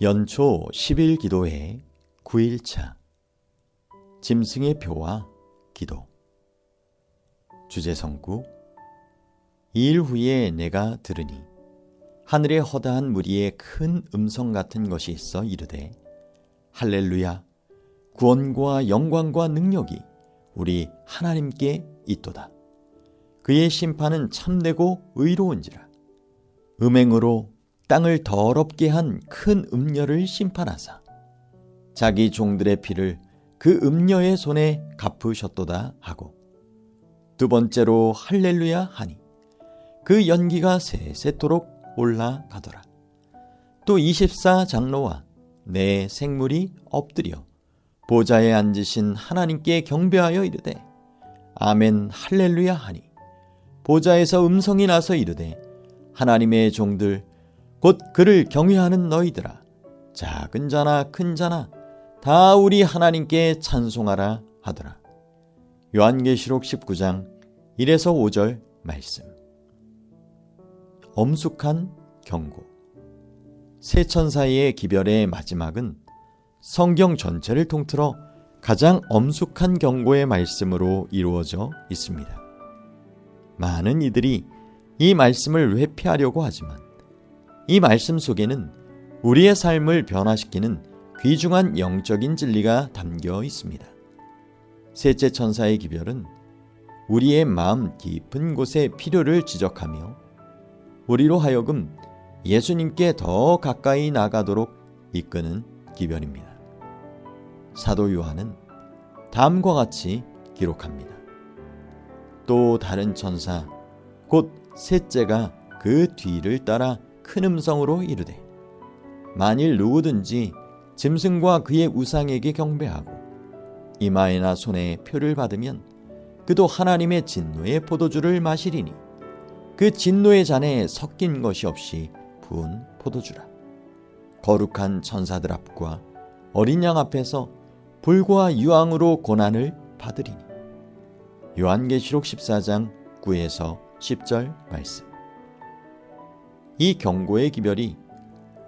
연초 10일 기도회 9일차 짐승의 표와 기도. 주제성구. 2일 후에 내가 들으니 하늘의 허다한 무리에 큰 음성 같은 것이 있어 이르되 할렐루야, 구원과 영광과 능력이 우리 하나님께 있도다. 그의 심판은 참되고 의로운지라. 음행으로 땅을 더럽게 한 큰 음녀를 심판하사 자기 종들의 피를 그 음녀의 손에 갚으셨도다 하고, 두 번째로 할렐루야 하니 그 연기가 세세토록 올라가더라. 또 24장로와 내 생물이 엎드려 보좌에 앉으신 하나님께 경배하여 이르되 아멘 할렐루야 하니, 보좌에서 음성이 나서 이르되 하나님의 종들 곧 그를 경외하는 너희들아, 작은 자나 큰 자나 다 우리 하나님께 찬송하라 하더라. 요한계시록 19장 1에서 5절 말씀. 엄숙한 경고. 세 천사의 기별의 마지막은 성경 전체를 통틀어 가장 엄숙한 경고의 말씀으로 이루어져 있습니다. 많은 이들이 이 말씀을 회피하려고 하지만 이 말씀 속에는 우리의 삶을 변화시키는 귀중한 영적인 진리가 담겨 있습니다. 셋째 천사의 기별은 우리의 마음 깊은 곳의 필요를 지적하며 우리로 하여금 예수님께 더 가까이 나가도록 이끄는 기별입니다. 사도 요한은 다음과 같이 기록합니다. 또 다른 천사 곧 셋째가 그 뒤를 따라 큰 음성으로 이르되 만일 누구든지 짐승과 그의 우상에게 경배하고 이마에나 손에 표를 받으면 그도 하나님의 진노의 포도주를 마시리니 그 진노의 잔에 섞인 것이 없이 부은 포도주라. 거룩한 천사들 앞과 어린 양 앞에서 불과 유황으로 고난을 받으리니. 요한계시록 14장 9에서 10절 말씀. 이 경고의 기별이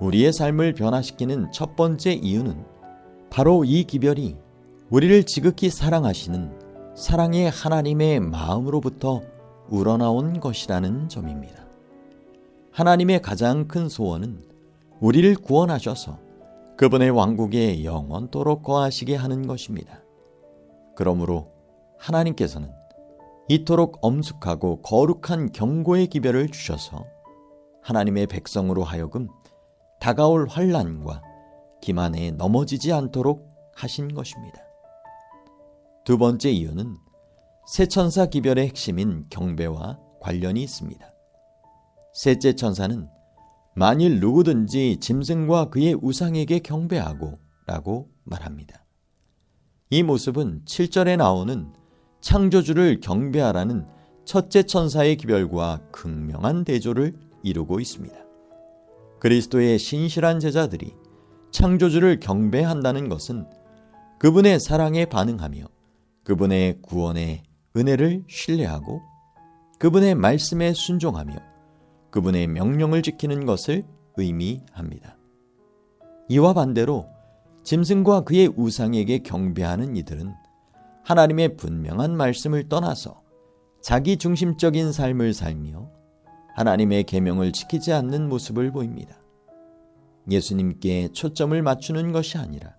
우리의 삶을 변화시키는 첫 번째 이유는 바로 이 기별이 우리를 지극히 사랑하시는 사랑의 하나님의 마음으로부터 우러나온 것이라는 점입니다. 하나님의 가장 큰 소원은 우리를 구원하셔서 그분의 왕국에 영원토록 거하시게 하는 것입니다. 그러므로 하나님께서는 이토록 엄숙하고 거룩한 경고의 기별을 주셔서 하나님의 백성으로 하여금 다가올 환난과 기만에 넘어지지 않도록 하신 것입니다. 두 번째 이유는 세 천사 기별의 핵심인 경배와 관련이 있습니다. 셋째 천사는 만일 누구든지 짐승과 그의 우상에게 경배하고 라고 말합니다. 이 모습은 7절에 나오는 창조주를 경배하라는 첫째 천사의 기별과 극명한 대조를 이루고 있습니다. 그리스도의 신실한 제자들이 창조주를 경배한다는 것은 그분의 사랑에 반응하며 그분의 구원의 은혜를 신뢰하고 그분의 말씀에 순종하며 그분의 명령을 지키는 것을 의미합니다. 이와 반대로 짐승과 그의 우상에게 경배하는 이들은 하나님의 분명한 말씀을 떠나서 자기 중심적인 삶을 살며 하나님의 계명을 지키지 않는 모습을 보입니다. 예수님께 초점을 맞추는 것이 아니라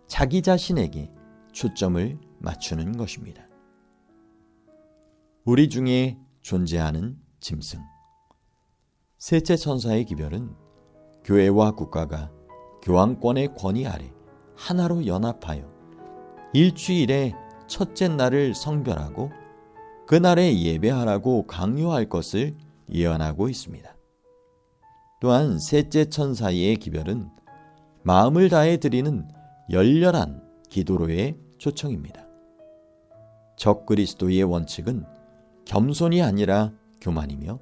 자기 자신에게 초점을 맞추는 것입니다. 우리 중에 존재하는 짐승. 셋째 천사의 기별은 교회와 국가가 교황권의 권위 아래 하나로 연합하여 일주일에 첫째 날을 성별하고 그날에 예배하라고 강요할 것을 예언하고 있습니다. 또한 셋째 천사의 기별은 마음을 다해 드리는 열렬한 기도로의 초청입니다. 적그리스도의 원칙은 겸손이 아니라 교만이며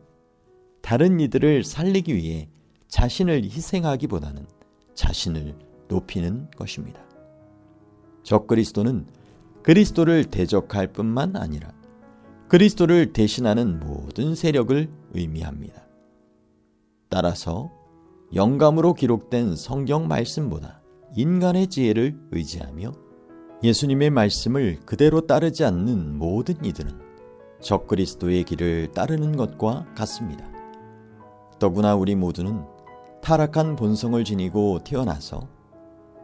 다른 이들을 살리기 위해 자신을 희생하기보다는 자신을 높이는 것입니다. 적그리스도는 그리스도를 대적할 뿐만 아니라 그리스도를 대신하는 모든 세력을 의미합니다. 따라서 영감으로 기록된 성경 말씀보다 인간의 지혜를 의지하며 예수님의 말씀을 그대로 따르지 않는 모든 이들은 적그리스도의 길을 따르는 것과 같습니다. 더구나 우리 모두는 타락한 본성을 지니고 태어나서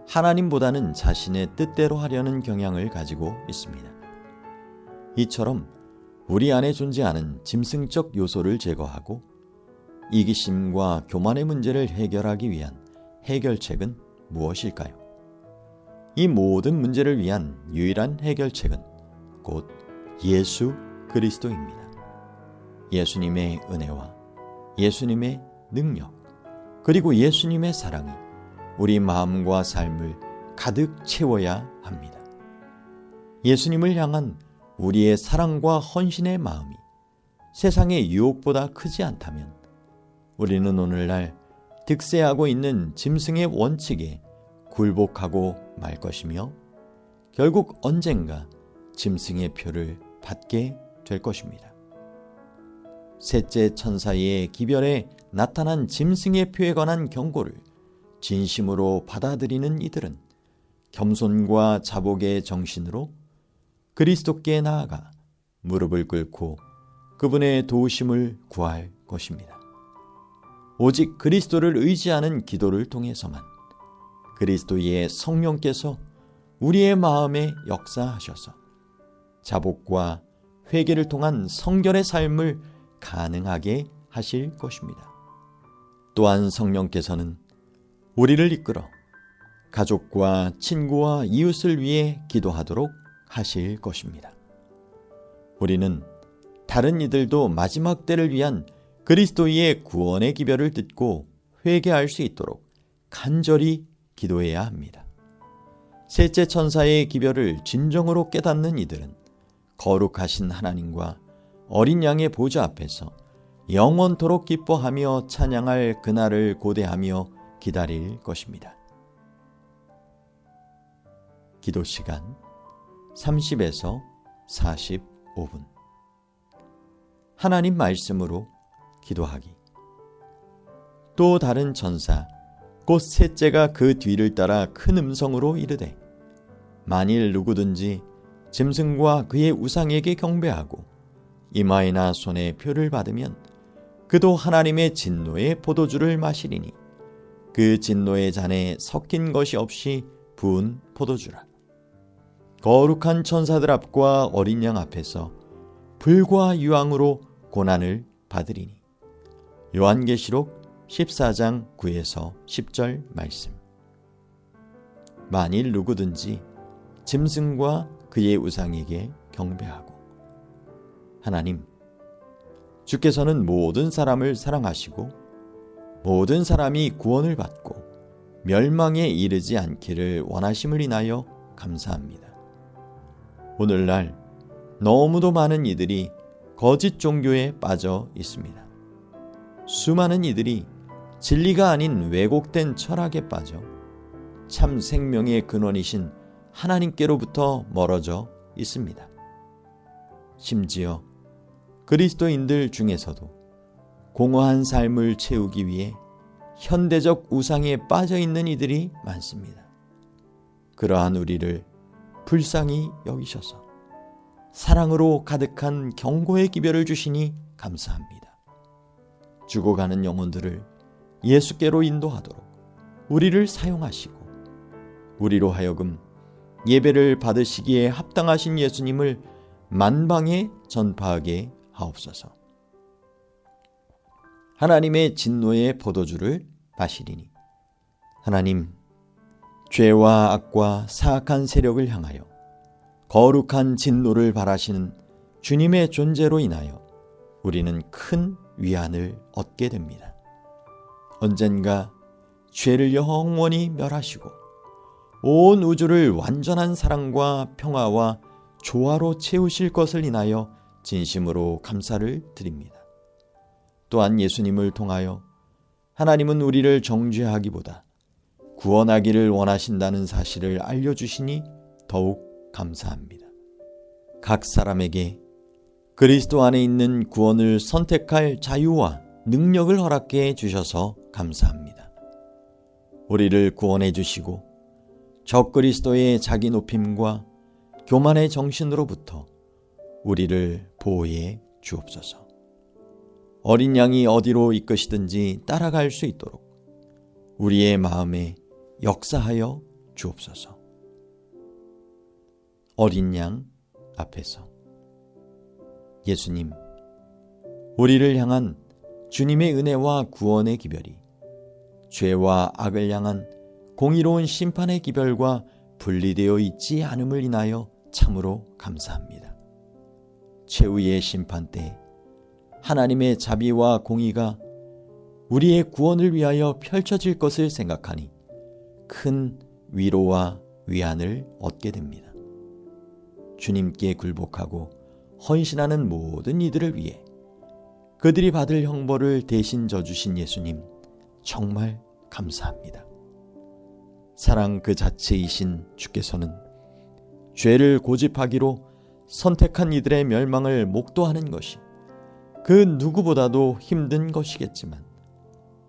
하나님보다는 자신의 뜻대로 하려는 경향을 가지고 있습니다. 이처럼 우리 안에 존재하는 짐승적 요소를 제거하고 이기심과 교만의 문제를 해결하기 위한 해결책은 무엇일까요? 이 모든 문제를 위한 유일한 해결책은 곧 예수 그리스도입니다. 예수님의 은혜와 예수님의 능력, 그리고 예수님의 사랑이 우리 마음과 삶을 가득 채워야 합니다. 예수님을 향한 우리의 사랑과 헌신의 마음이 세상의 유혹보다 크지 않다면 우리는 오늘날 득세하고 있는 짐승의 원칙에 굴복하고 말 것이며 결국 언젠가 짐승의 표를 받게 될 것입니다. 셋째 천사의 기별에 나타난 짐승의 표에 관한 경고를 진심으로 받아들이는 이들은 겸손과 자복의 정신으로 그리스도께 나아가 무릎을 꿇고 그분의 도우심을 구할 것입니다. 오직 그리스도를 의지하는 기도를 통해서만 그리스도의 성령께서 우리의 마음에 역사하셔서 자복과 회개를 통한 성결의 삶을 가능하게 하실 것입니다. 또한 성령께서는 우리를 이끌어 가족과 친구와 이웃을 위해 기도하도록 하실 것입니다. 우리는 다른 이들도 마지막 때를 위한 그리스도의 구원의 기별을 듣고 회개할 수 있도록 간절히 기도해야 합니다. 셋째 천사의 기별을 진정으로 깨닫는 이들은 거룩하신 하나님과 어린 양의 보좌 앞에서 영원토록 기뻐하며 찬양할 그날을 고대하며 기다릴 것입니다. 기도 시간 30에서 45분. 하나님 말씀으로 기도하기. 또 다른 천사 곧 셋째가 그 뒤를 따라 큰 음성으로 이르되 만일 누구든지 짐승과 그의 우상에게 경배하고 이마에나 손에 표를 받으면 그도 하나님의 진노의 포도주를 마시리니 그 진노의 잔에 섞인 것이 없이 부은 포도주라. 거룩한 천사들 앞과 어린 양 앞에서 불과 유황으로 고난을 받으리니. 요한계시록 14장 9에서 10절 말씀. 만일 누구든지 짐승과 그의 우상에게 경배하고. 하나님, 주께서는 모든 사람을 사랑하시고 모든 사람이 구원을 받고 멸망에 이르지 않기를 원하심을 인하여 감사합니다. 오늘날 너무도 많은 이들이 거짓 종교에 빠져 있습니다. 수많은 이들이 진리가 아닌 왜곡된 철학에 빠져 참 생명의 근원이신 하나님께로부터 멀어져 있습니다. 심지어 그리스도인들 중에서도 공허한 삶을 채우기 위해 현대적 우상에 빠져 있는 이들이 많습니다. 그러한 우리를 불쌍히 여기셔서 사랑으로 가득한 경고의 기별을 주시니 감사합니다. 죽어가는 영혼들을 예수께로 인도하도록 우리를 사용하시고 우리로 하여금 예배를 받으시기에 합당하신 예수님을 만방에 전파하게 하옵소서. 하나님의 진노의 포도주를 마시리니. 하나님, 죄와 악과 사악한 세력을 향하여 거룩한 진노를 발하시는 주님의 존재로 인하여 우리는 큰 위안을 얻게 됩니다. 언젠가 죄를 영원히 멸하시고 온 우주를 완전한 사랑과 평화와 조화로 채우실 것을 인하여 진심으로 감사를 드립니다. 또한 예수님을 통하여 하나님은 우리를 정죄하기보다 구원하기를 원하신다는 사실을 알려주시니 더욱 감사합니다. 각 사람에게 그리스도 안에 있는 구원을 선택할 자유와 능력을 허락해 주셔서 감사합니다. 우리를 구원해 주시고 적그리스도의 자기 높임과 교만의 정신으로부터 우리를 보호해 주옵소서. 어린 양이 어디로 이끄시든지 따라갈 수 있도록 우리의 마음에 역사하여 주옵소서. 어린 양 앞에서 예수님, 우리를 향한 주님의 은혜와 구원의 기별이 죄와 악을 향한 공의로운 심판의 기별과 분리되어 있지 않음을 인하여 참으로 감사합니다. 최후의 심판 때 하나님의 자비와 공의가 우리의 구원을 위하여 펼쳐질 것을 생각하니 큰 위로와 위안을 얻게 됩니다. 주님께 굴복하고 헌신하는 모든 이들을 위해 그들이 받을 형벌을 대신 져주신 예수님, 정말 감사합니다. 사랑 그 자체이신 주께서는 죄를 고집하기로 선택한 이들의 멸망을 목도하는 것이 그 누구보다도 힘든 것이겠지만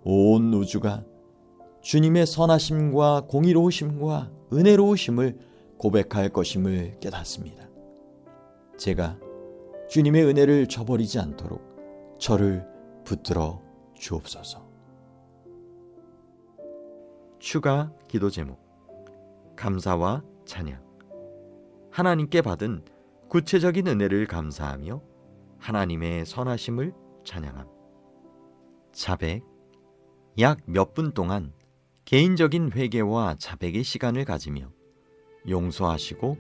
온 우주가 주님의 선하심과 공의로우심과 은혜로우심을 고백할 것임을 깨닫습니다. 제가 주님의 은혜를 저버리지 않도록 저를 붙들어 주옵소서. 추가 기도 제목, 감사와 찬양. 하나님께 받은 구체적인 은혜를 감사하며 하나님의 선하심을 찬양함. 자백. 약 몇 분 동안 개인적인 회개와 자백의 시간을 가지며 용서하시고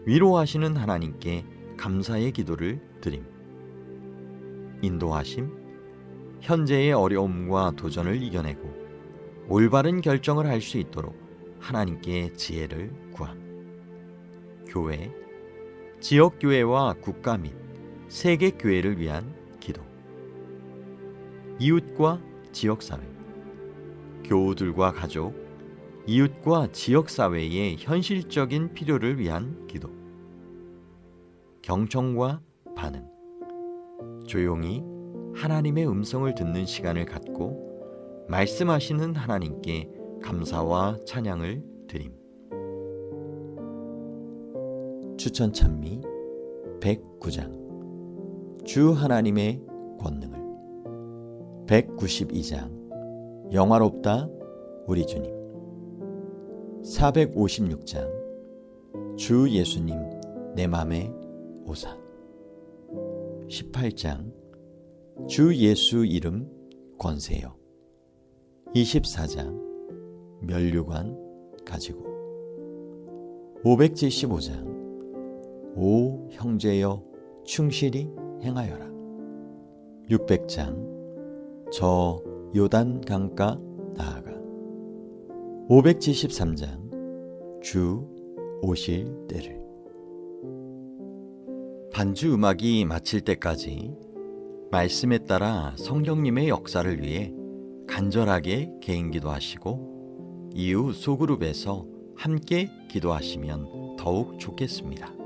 위로하시는 하나님께 감사의 기도를 드림. 인도하심. 현재의 어려움과 도전을 이겨내고 올바른 결정을 할 수 있도록 하나님께 지혜를 구함. 교회. 지역교회와 국가 및 세계교회를 위한 기도. 이웃과 지역사회. 교우들과 가족, 이웃과 지역사회의 현실적인 필요를 위한 기도. 경청과 반응. 조용히 하나님의 음성을 듣는 시간을 갖고 말씀하시는 하나님께 감사와 찬양을 드림. 추천 찬미 109장 주 하나님의 권능을. 192장 영화롭다 우리 주님. 456장 주 예수님 내 맘에 오사. 18장 주 예수 이름 권세여. 24장 면류관 가지고. 575장 오 형제여 충실히 행하여라. 600장 저 요단 강가 나아가. 573장 주 오실 때를. 반주 음악이 마칠 때까지 말씀에 따라 성령님의 역사를 위해 간절하게 개인 기도하시고 이후 소그룹에서 함께 기도하시면 더욱 좋겠습니다.